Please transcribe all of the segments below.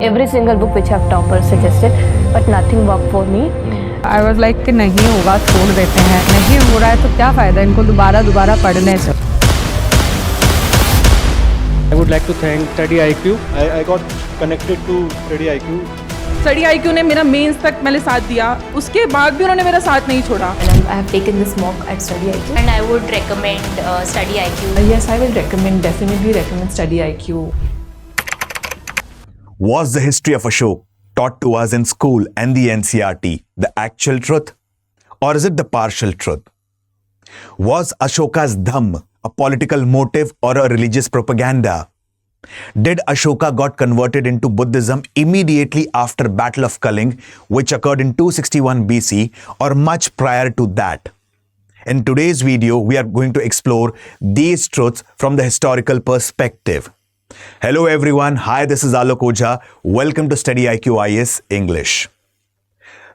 Every single book which have toppers suggested, but nothing worked for me. I was like कि नहीं होगा छोड़ देते हैं, नहीं हो रहा है तो क्या फ़ायदा इनको दोबारा पढ़ने से. I would like to thank studyIQ. I got connected to studyIQ. studyIQ ने मेरा मेंस तक मैंने साथ दिया, उसके बाद भी उन्होंने मेरा साथ नहीं छोड़ा. I have taken this mock at studyIQ. And I would recommend studyIQ. Yes, I will definitely recommend studyIQ. Was the history of Ashoka taught to us in school and the NCERT the actual truth? Or is it the partial truth? Was Ashoka's Dhamma a political motive or a religious propaganda? Did Ashoka got converted into Buddhism immediately after Battle of Kalinga, which occurred in 261 BC, or much prior to that? In today's video, we are going to explore these truths from the historical perspective. Hello everyone, hi, this is Alok Ojha. Welcome to studyIQ IS English.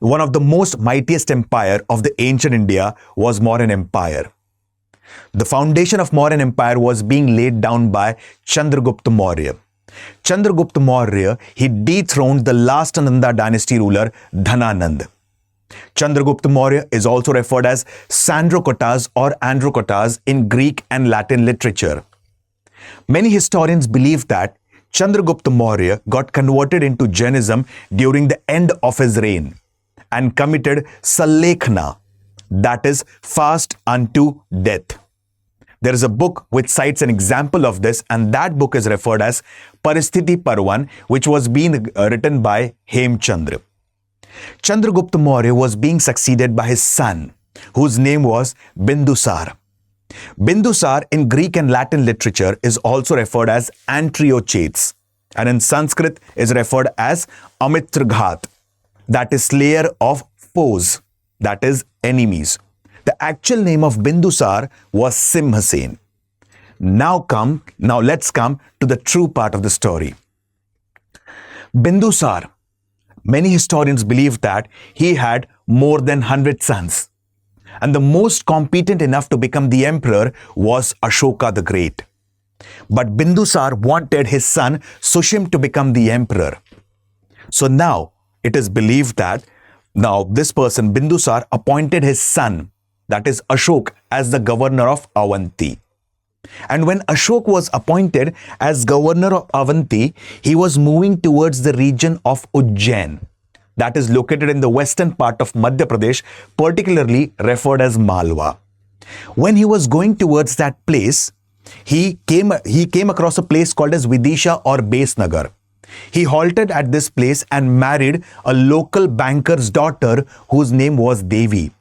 One of the most mightiest empire of the ancient India was Mauryan Empire. The foundation of Mauryan Empire was being laid down by Chandragupta Maurya. Chandragupta Maurya, he dethroned the last Nanda dynasty ruler Dhananand. Chandragupta Maurya is also referred as Sandrokotas or Androkotas in Greek and Latin literature. Many historians believe that Chandragupta Maurya got converted into Jainism during the end of his reign and committed Salekhna, that is, fast unto death. There is a book which cites an example of this, and that book is referred as Paristhiti Parvan, which was being written by Hemchandra. Chandragupta Maurya was being succeeded by his son, whose name was Bindusar. Bindusar in Greek and Latin literature is also referred as Antriochates, and in Sanskrit is referred as Amitraghat, that is slayer of foes, that is enemies. The actual name of Bindusar was Simhasen. Now let's come to the true part of the story. Bindusar, many historians believe that he had more than 100 sons. And the most competent enough to become the emperor was Ashoka the Great. But Bindusar wanted his son Sushim to become the emperor. So now it is believed that now this person Bindusar appointed his son, that is Ashoka, as the governor of Avanti. And when Ashoka was appointed as governor of Avanti, he was moving towards the region of Ujjain, that is located in the western part of Madhya Pradesh, particularly referred as Malwa. When he was going towards that place, he came across a place called as Vidisha or Besnagar. He halted at this place and married a local banker's daughter whose name was Devi.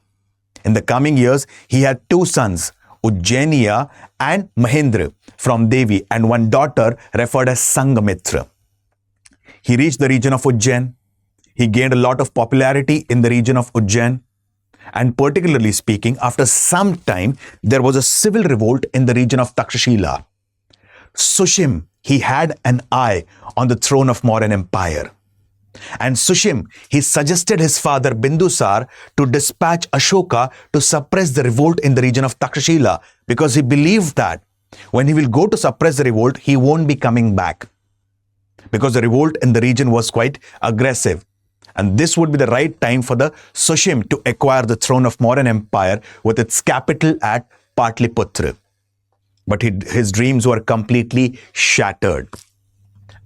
In the coming years, he had two sons, Ujjainiya and Mahendra from Devi, and one daughter referred as Sangamitra. He reached the region of Ujjain. He gained a lot of popularity in the region of Ujjain, and particularly speaking, after some time, there was a civil revolt in the region of Takshashila. Sushim, he had an eye on the throne of Mauryan Empire. And Sushim, he suggested his father Bindusar to dispatch Ashoka to suppress the revolt in the region of Takshashila, because he believed that when he will go to suppress the revolt, he won't be coming back, because the revolt in the region was quite aggressive. And this would be the right time for the Sushim to acquire the throne of Mauryan Empire with its capital at Patliputra. But his dreams were completely shattered.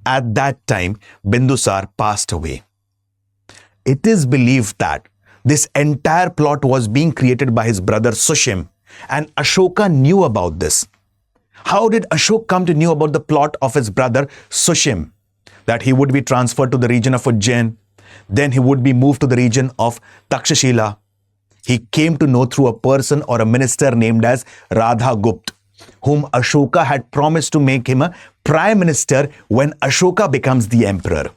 At that time, Bindusar passed away. It is believed that this entire plot was being created by his brother Sushim, and Ashoka knew about this. How did Ashoka come to know about the plot of his brother Sushim? That he would be transferred to the region of Ujjain. Then he would be moved to the region of Takshashila. He came to know through a person or a minister named as Radhagupt, whom Ashoka had promised to make him a prime minister when Ashoka becomes the emperor.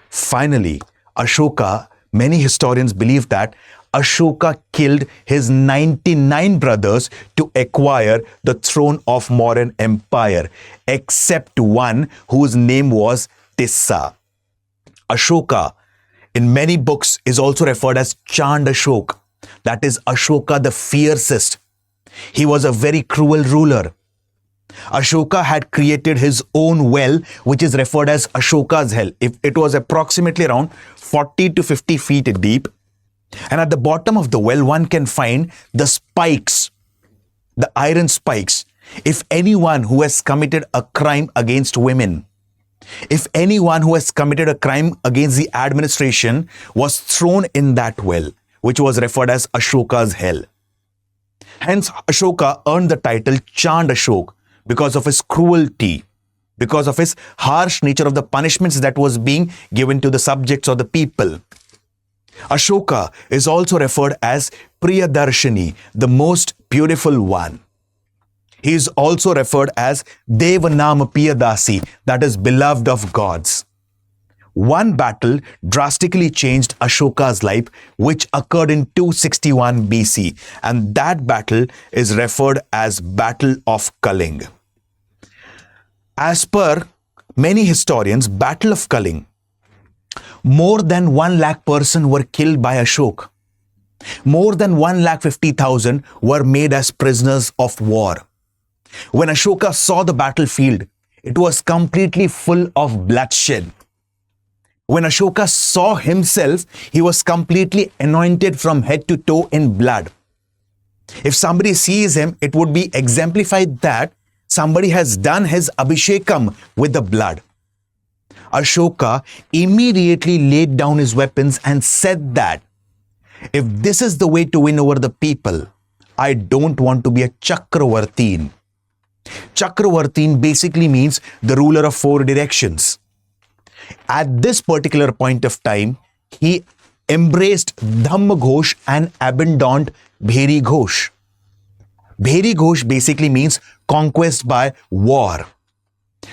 Finally, Ashoka, many historians believe that Ashoka killed his 99 brothers to acquire the throne of Mauryan Empire, except one whose name was Tissa. Ashoka, in many books, is also referred as Chand Ashok, that is Ashoka the fiercest. He was a very cruel ruler. Ashoka had created his own well, which is referred as Ashoka's hell. It was approximately around 40 to 50 feet deep. And at the bottom of the well, one can find the spikes, the iron spikes. If anyone who has committed a crime against women, if anyone who has committed a crime against the administration was thrown in that well, which was referred as Ashoka's hell. Hence, Ashoka earned the title Chand Ashok because of his cruelty, because of his harsh nature of the punishments that was being given to the subjects or the people. Ashoka is also referred as Priyadarshini, the most beautiful one. He is also referred as Devanam Piyadasi, that is beloved of gods. One battle drastically changed Ashoka's life, which occurred in 261 BC, and that battle is referred as Battle of Kalinga. As per many historians, Battle of Kalinga, more than 1 lakh person were killed by Ashoka. More than 1,50,000 were made as prisoners of war. When Ashoka saw the battlefield, it was completely full of bloodshed. When Ashoka saw himself, he was completely anointed from head to toe in blood. If somebody sees him, it would be exemplified that somebody has done his abhishekam with the blood. Ashoka immediately laid down his weapons and said that if this is the way to win over the people, I don't want to be a Chakravartin. Chakravartin basically means the ruler of 4 directions. At this particular point of time, he embraced Dhamma Ghosh and abandoned Bheri Ghosh. Bheri Ghosh basically means conquest by war,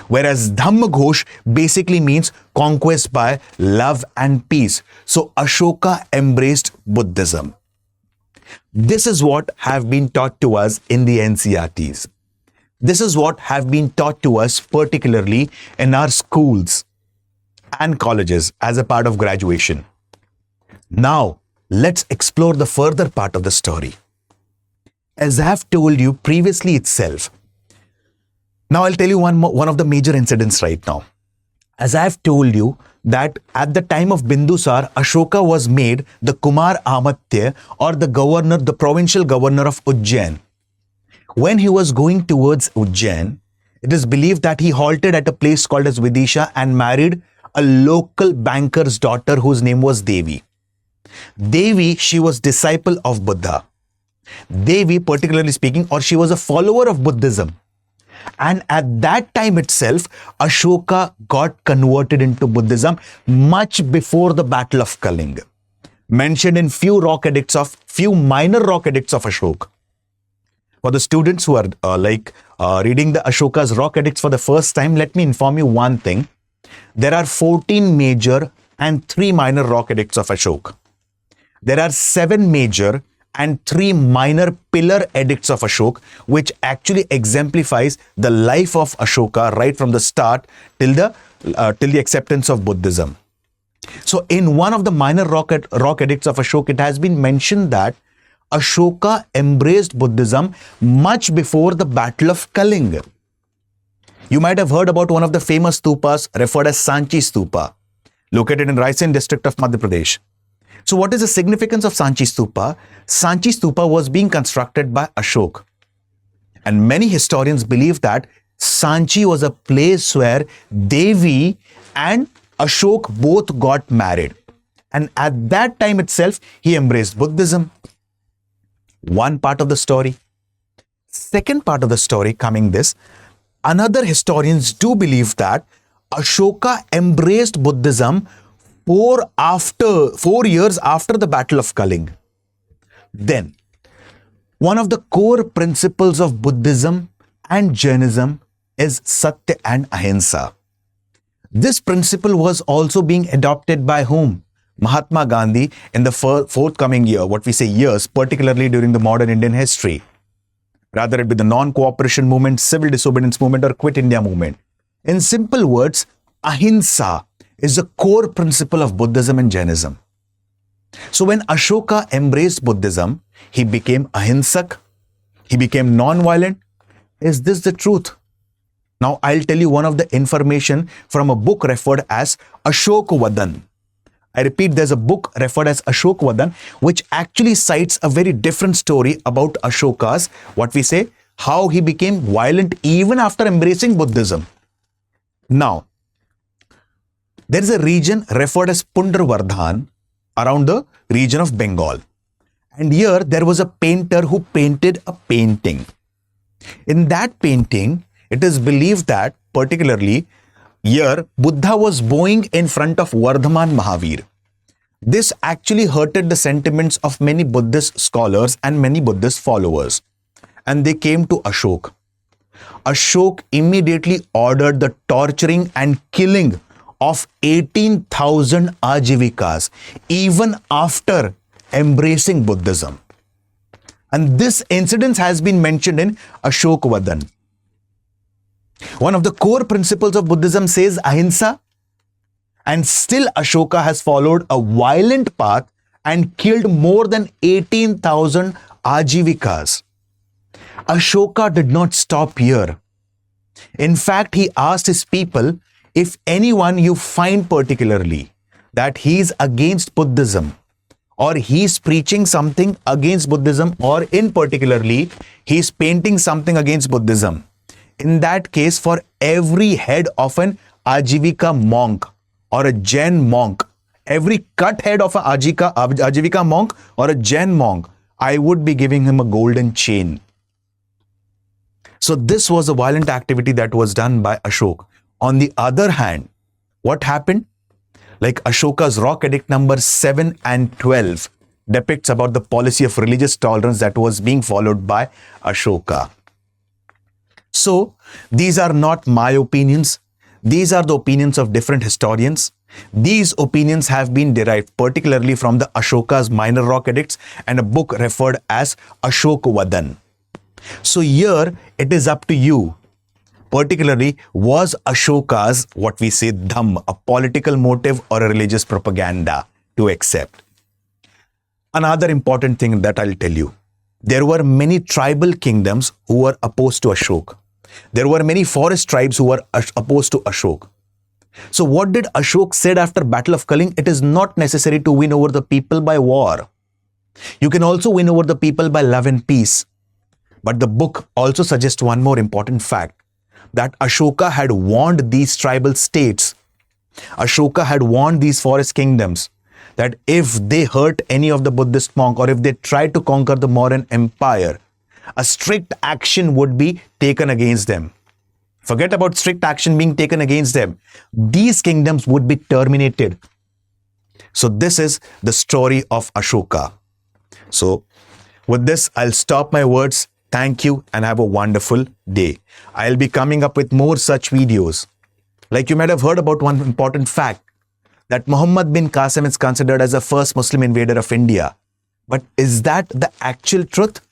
whereas Dhamma Ghosh basically means conquest by love and peace. So Ashoka embraced Buddhism. This is what have been taught to us in the NCRTs. This is what have been taught to us particularly in our schools and colleges as a part of graduation. Now, let's explore the further part of the story. As I have told you previously itself, now I'll tell you one of the major incidents right now. As I have told you that at the time of Bindusar, Ashoka was made the Kumar Amatya or the provincial governor of Ujjain. When he was going towards Ujjain, it is believed that he halted at a place called as Vidisha and married a local banker's daughter whose name was Devi. Devi, she was disciple of Buddha. Devi, particularly speaking, or she was a follower of Buddhism. And at that time itself, Ashoka got converted into Buddhism much before the Battle of Kalinga. Mentioned in few minor rock edicts of Ashoka. For the students who are reading the Ashoka's rock edicts for the first time, let me inform you one thing. There are 14 major and 3 minor rock edicts of Ashoka. There are 7 major and 3 minor pillar edicts of Ashoka, which actually exemplifies the life of Ashoka right from the start till the acceptance of Buddhism. So in one of the minor rock edicts of Ashoka, it has been mentioned that Ashoka embraced Buddhism much before the Battle of Kalinga. You might have heard about one of the famous stupas referred as Sanchi Stupa, located in Raisen district of Madhya Pradesh. So what is the significance of Sanchi Stupa? Sanchi Stupa was being constructed by Ashoka. And many historians believe that Sanchi was a place where Devi and Ashoka both got married. And at that time itself, he embraced Buddhism. One part of the story. Second part of the story coming this, another historians do believe that Ashoka embraced Buddhism 4 years after the Battle of Kalinga. Then, one of the core principles of Buddhism and Jainism is Satya and Ahimsa. This principle was also being adopted by whom? Mahatma Gandhi in the forthcoming years, particularly during the modern Indian history. Rather it be the non-cooperation movement, civil disobedience movement or quit India movement. In simple words, Ahimsa is the core principle of Buddhism and Jainism. So when Ashoka embraced Buddhism, he became ahimsak, he became non-violent. Is this the truth? Now, I'll tell you one of the information from a book referred as Ashoka. I repeat, there's a book referred as Ashoka, which actually cites a very different story about Ashoka's, what we say, how he became violent even after embracing Buddhism. Now, there is a region referred as Pundarvardhan around the region of Bengal. And here there was a painter who painted a painting. In that painting, it is believed that particularly here Buddha was bowing in front of Vardhaman Mahavir. This actually hurted the sentiments of many Buddhist scholars and many Buddhist followers. And they came to Ashoka. Ashoka immediately ordered the torturing and killing of 18,000 Ajivikas even after embracing Buddhism. And this incident has been mentioned in Ashoka. One of the core principles of Buddhism says ahimsa, and still Ashoka has followed a violent path and killed more than 18,000 Ajivikas. Ashoka did not stop here. In fact, he asked his people, if anyone you find particularly that he is against Buddhism, or he is preaching something against Buddhism, or in particularly he is painting something against Buddhism, in that case, for every head of an Ajivika monk or a Jain monk, every cut head of an Ajivika monk or a Jain monk, I would be giving him a golden chain. So this was a violent activity that was done by Ashoka. On the other hand, what happened? Like Ashoka's Rock Edict number 7 and 12 depicts about the policy of religious tolerance that was being followed by Ashoka. So, these are not my opinions. These are the opinions of different historians. These opinions have been derived particularly from the Ashoka's Minor Rock Edicts and a book referred as Ashoka. So here, it is up to you. Particularly, was Ashoka's, what we say, Dhamma, a political motive or a religious propaganda to accept? Another important thing that I'll tell you. There were many tribal kingdoms who were opposed to Ashoka. There were many forest tribes who were opposed to Ashoka. So what did Ashoka said after Battle of Kalinga? It is not necessary to win over the people by war. You can also win over the people by love and peace. But the book also suggests one more important fact, that Ashoka had warned these tribal states. Ashoka had warned these forest kingdoms that if they hurt any of the Buddhist monk or if they tried to conquer the Mauryan Empire, a strict action would be taken against them. Forget about strict action being taken against them. These kingdoms would be terminated. So this is the story of Ashoka. So with this, I'll stop my words. Thank you and have a wonderful day. I'll be coming up with more such videos. Like you might have heard about one important fact, that Muhammad bin Qasim is considered as the first Muslim invader of India. But is that the actual truth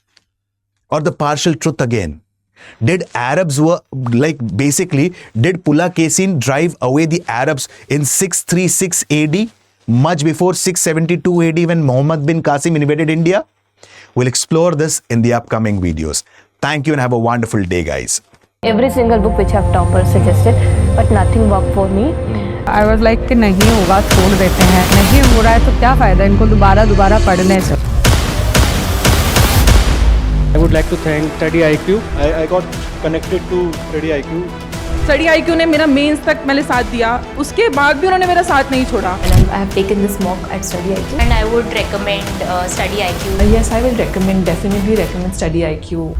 or the partial truth again? Did Arabs did Pulakesin drive away the Arabs in 636 AD, much before 672 AD when Muhammad bin Qasim invaded India? We'll explore this in the upcoming videos. Thank you and have a wonderful day, guys. Every single book which have toppers suggested, but nothing worked for me. I was like कि नहीं होगा छोड़ देते हैं, नहीं हो रहा है तो क्या फ़ायदा इनको दोबारा पढ़ने से. I would like to thank studyIQ. I got connected to studyIQ. studyIQ ने मेरा मेंस तक मैंने साथ दिया, उसके बाद भी उन्होंने मेरा साथ नहीं छोड़ा. And I have taken this mock at studyIQ. And I would recommend studyIQ. Yes, I will definitely recommend studyIQ.